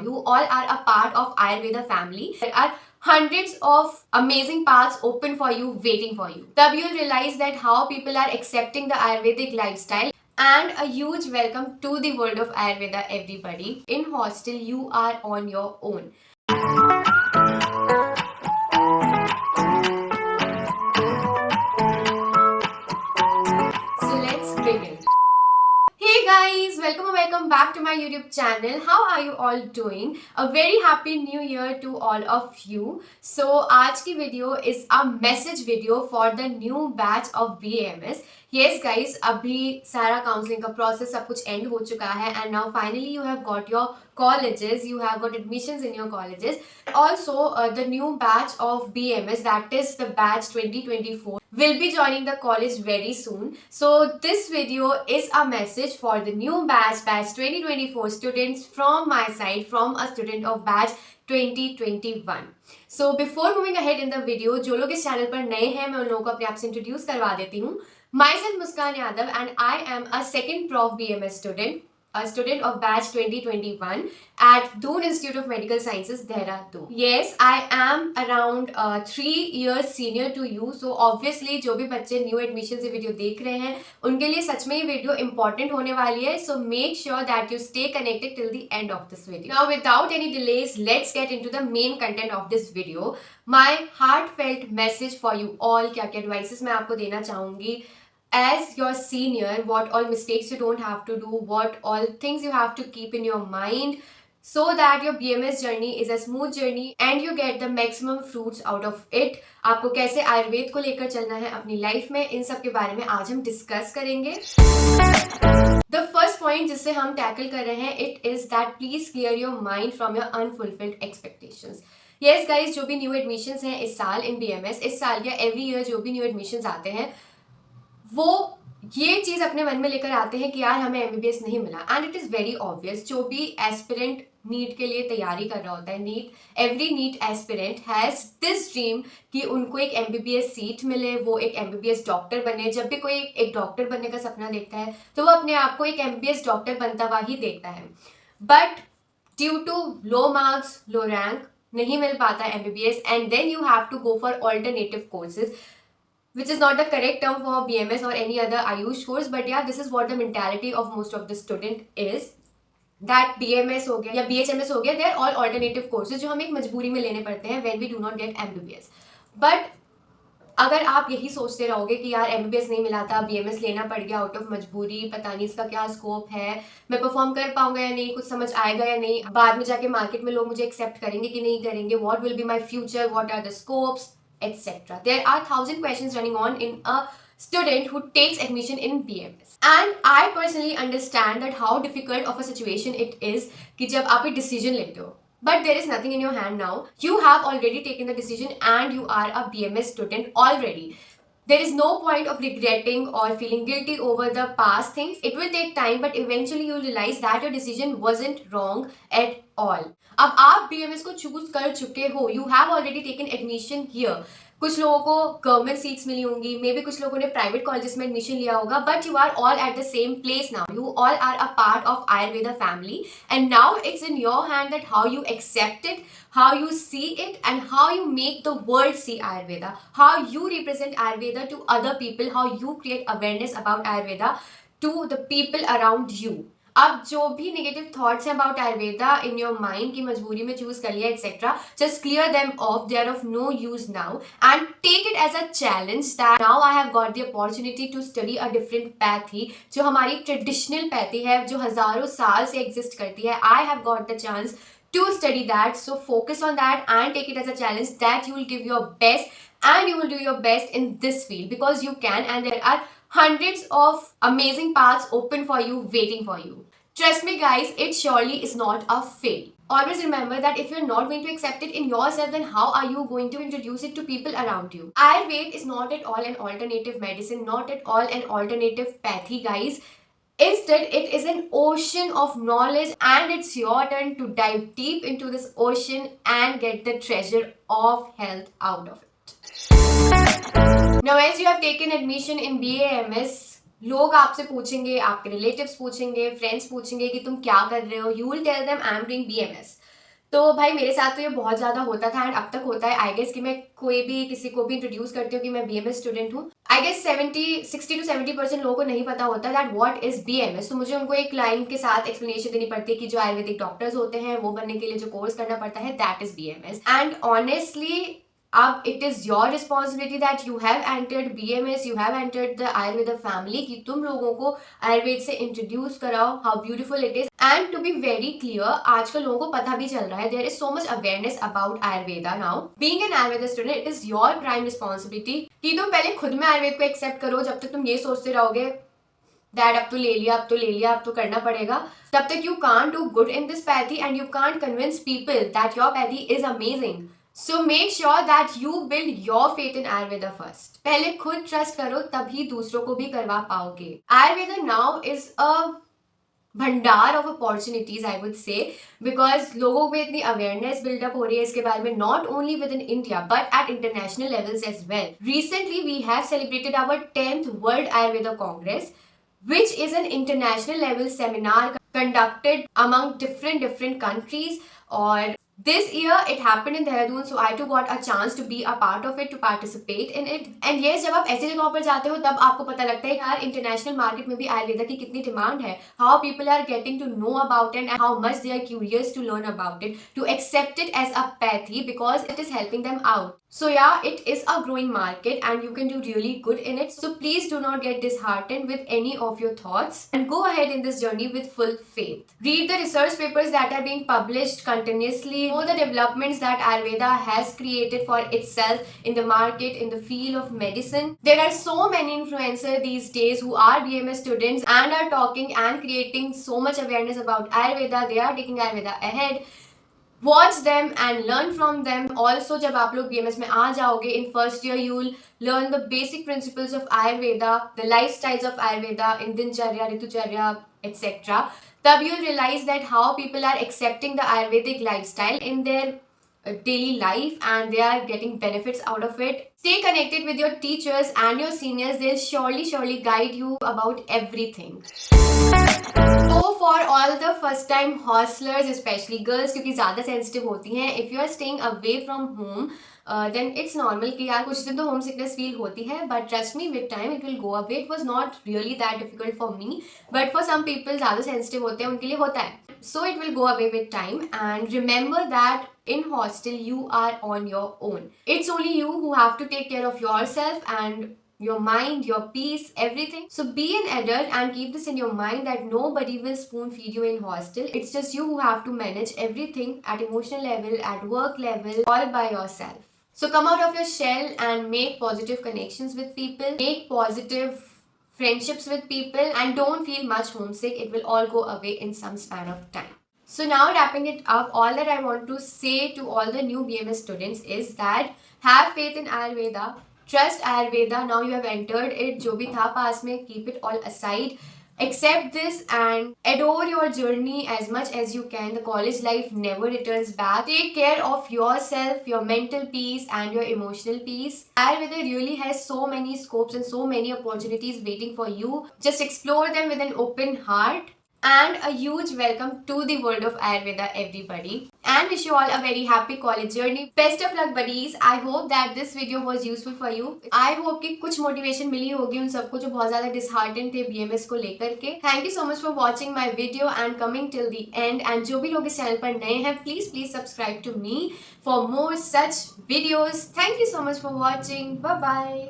You all are a part of Ayurveda family. There are hundreds of amazing paths open for you, waiting for you. Tab you'll realize that how people are accepting the Ayurvedic lifestyle. And a huge welcome to the world of Ayurveda, everybody. In hostel, you are on your own. So let's begin. Hey guys, welcome back to my YouTube channel. How are you all doing? A very happy new year to all of you. So आज की video is a message video for the new batch of BAMS. Yes guys, अभी सारा counseling का process सब कुछ end हो चुका है and now finally you have got your colleges, you have got admissions in your colleges. Also the new batch of BMS, that is the batch 2024, will be joining the college very soon. So this video is a message for the new batch 2024 students from my side, from a student of batch 2021. So before moving ahead in the video, जो लोग इस channel पर नए हैं मैं उन लोगों को अपने आप से इंट्रोड्यूस करवा देती हूँ. Myself Muskan Yadav and I am a second Prof BMS student, a student of batch 2021 at Doon Institute of Medical Sciences, Dehradun. Yes, I am around 3 years senior to you. So obviously जो भी बच्चे new admissions ये video देख रहे हैं उनके लिए सच में ये video important होने वाली है. So make sure that you stay connected till the end of this video. Now without any delays, let's get into the main content of this video. My heartfelt message for you all, क्या क्या advices मैं आपको देना चाहूँगी. As your senior, what all mistakes you don't have to do, what all things you have to keep in your mind so that your BMS journey is a smooth journey and you get the maximum fruits out of it. आपको कैसे आयुर्वेद को लेकर चलना है अपनी life में, इन सब के बारे में आज हम डिस्कस करेंगे. The first point जिससे हम टैकल कर रहे हैं, it is that please clear your mind from your unfulfilled expectations. Yes guys, जो भी न्यू एडमिशंस हैं इस साल इन BMS, इस साल या एवरी ईयर जो भी न्यू एडमिशंस आते हैं वो ये चीज अपने मन में लेकर आते हैं कि यार हमें MBBS नहीं मिला. And it is very obvious, जो भी एस्पिरेंट नीट के लिए तैयारी कर रहा होता है, every NEET aspirant has this dream कि उनको एक MBBS सीट मिले, वो एक MBBS डॉक्टर बने. जब भी कोई एक डॉक्टर बनने का सपना देखता है तो वो अपने आप को एक MBBS डॉक्टर बनता हुआ ही देखता है. But due to low marks, low rank नहीं मिल पाता MBBS and then you have to go for alternative courses, which is not the correct term for BMS or any other Ayush course, but yeah, this is what the mentality of most of the student is, that BMS हो गया या BHMS हो गया, they are all alternative courses जो हम एक मजबूरी में लेने पड़ते हैं when we do not get MBBS. But अगर आप यही सोचते रहोगे कि यार MBBS नहीं मिला था, BMS लेना पड़ गया आउट ऑफ मजबूरी, पता नहीं इसका क्या स्कोप है, मैं परफॉर्म कर पाऊंगा या नहीं, कुछ समझ आएगा या नहीं, बाद में जाके मार्केट में लोग मुझे एक्सेप्ट करेंगे कि नहीं करेंगे, what will be my future, what are the scopes, etc. There are 1,000 questions running on in a student who takes admission in BMS. And I personally understand that how difficult of a situation it is कि जब आप एक decision लेते हो. But there is nothing in your hand now. You have already taken the decision and you are a BMS student already. There is no point of regretting or feeling guilty over the past things. It will take time, but eventually you'll realize that your decision wasn't wrong at all. अब आप BMS को choose कर चुके हो, you have already taken admission here. कुछ लोगों को government seats मिली होंगी, मे बी कुछ लोगों ने प्राइवेट कॉलेजेस में एडमिशन लिया होगा, but you are all at the same place now. You all are a part of Ayurveda family and now it's in your hand that how you accept it, how you see it and how you make the world see Ayurveda, how you represent Ayurveda to other people, how you create awareness about Ayurveda to the people around you. अब जो भी negative thoughts हैं about Ayurveda in your mind की मजबूरी में choose कर लिया etcetera, just clear them off, they are of no use now and take it as a challenge that now I have got the opportunity to study a different pathy, जो हमारी traditional pathy है जो हजारों साल से exist करती है. आई have got the chance to study that, so focus on that and take it as a challenge that you will give your best and you will do your best in this field because you can, and there are hundreds of amazing paths open for you, waiting for you. Trust me guys, it surely is not a fail. Always remember that if you're not going to accept it in yourself, then how are you going to introduce it to people around you? Ayurveda is not at all an alternative medicine, not at all an alternative pathy guys. Instead, it is an ocean of knowledge and it's your turn to dive deep into this ocean and get the treasure of health out of it. Now, as you have taken admission in BAMS, लोग आपसे पूछेंगे, आपके relatives पूछेंगे, friends पूछेंगे कि तुम क्या कर रहे हो. You will tell them I am doing BMS. तो भाई मेरे साथ तो ये बहुत ज़्यादा होता था एंड अब तक होता है। आई गेस कि मैं कोई भी किसी को भी इंट्रोड्यूस करती हूँ कि मैं बीएमएस स्टूडेंट हूँ, आई गेस 60 to 70% लोगों को नहीं पता होता दैट व्हाट इज बीएमएस। तो मुझे उनको एक लाइन के साथ एक्सप्लेनेशन देनी पड़ती है कि जो आयुर्वेदिक डॉक्टर्स होते हैं वो बनने के लिए जो कोर्स करना पड़ता है that is BMS. And honestly अब it is your responsibility that you have entered BMS, you have entered the Ayurveda family, कि तुम लोगों को आयुर्वेद से इंट्रोड्यूस कराओ how beautiful it is. And to be very clear, आजकल लोगों को पता भी चल रहा है, there is so much awareness about Ayurveda now. Being an Ayurveda student it is your prime responsibility कि तुम पहले खुद में आयुर्वेद को एक्सेप्ट करो। जब तक तुम ये सोचते रहोगे दैट अब तो ले लिया, अब तो ले लिया, अब तो करना पड़ेगा, तब तक you can't do good in this pathy and you can't convince people that your pathy is amazing. So make sure that you build your faith in Ayurveda first. पहले खुद ट्रस्ट करो तभी दूसरों को भी करवा पाओगे। Ayurveda now is a भंडार of opportunities I would say, because लोगों में इतनी अवेयरनेस बिल्डअप हो रही है इसके बारे में, not only within India but at international levels as well. Recently we have celebrated our 10th world Ayurveda congress, which is an international level seminar conducted among different countries. Or this year it happened in Dehradun, so I too got a chance to be a part of it, to participate in it. And yes, जब आप ऐसी जगहों पर जाते हो तब आपको पता लगता है यार इंटरनेशनल मार्केट में भी आयुर्वेदा की कितनी डिमांड है, how people are getting to know about it and how much they are curious to learn about it, to accept it as a pathy because it is helping them out. So yeah, it is a growing market and you can do really good in it. So please do not get disheartened with any of your thoughts and go ahead in this journey with full faith. Read the research papers that are being published continuously. Know the developments that Ayurveda has created for itself in the market, in the field of medicine. There are so many influencers these days who are BMS students and are talking and creating so much awareness about Ayurveda. They are taking Ayurveda ahead. Watch them and learn from them. Also, जब आप लोग BMS में आ जाओगे in first year, you will learn the basic principles of Ayurveda, the lifestyles of Ayurveda in Dincharya, Ritucharya, etc. तब you will realize that how people are accepting the Ayurvedic lifestyle in their daily life and they are getting benefits out of it. Stay connected with your teachers and your seniors. They'll surely guide you about everything. So for all the first time hostelers, especially girls, क्योंकि ज़्यादा sensitive होती हैं, if you are staying away from home, then it's normal कि यार कुछ दिन तो home sickness feel होती है, but trust me, with time it will go away. It was not really that difficult for me, but for some people ज़्यादा sensitive होते हैं, उनके लिए होता है. So it will go away with time, and remember that in hostel you are on your own. It's only you who have to take care of yourself and your mind, your peace, everything. So be an adult and keep this in your mind that nobody will spoon feed you in hostel. It's just you who have to manage everything at emotional level, at work level, all by yourself. So come out of your shell and make positive connections with people, make positive friendships with people, and don't feel much homesick. It will all go away in some span of time. So now wrapping it up, all that I want to say to all the new BMS students is that have faith in Ayurveda. Trust Ayurveda. Now you have entered it. जो भी था पास में, keep it all aside. Accept this and adore your journey as much as you can. The college life never returns back. Take care of yourself, your mental peace and your emotional peace. Ayurveda really has so many scopes and so many opportunities waiting for you. Just explore them with an open heart. And a huge welcome to the world of Ayurveda, everybody. And wish you all a very happy college journey. Best of luck, buddies. I hope that this video was useful for you. I hope कि कुछ motivation मिली होगी उन सबको जो बहुत ज़्यादा disheartened थे BMS को लेकर के. Thank you so much for watching my video and coming till the end. And जो भी लोग इस channel पर नए हैं, please subscribe to me for more such videos. Thank you so much for watching. Bye bye.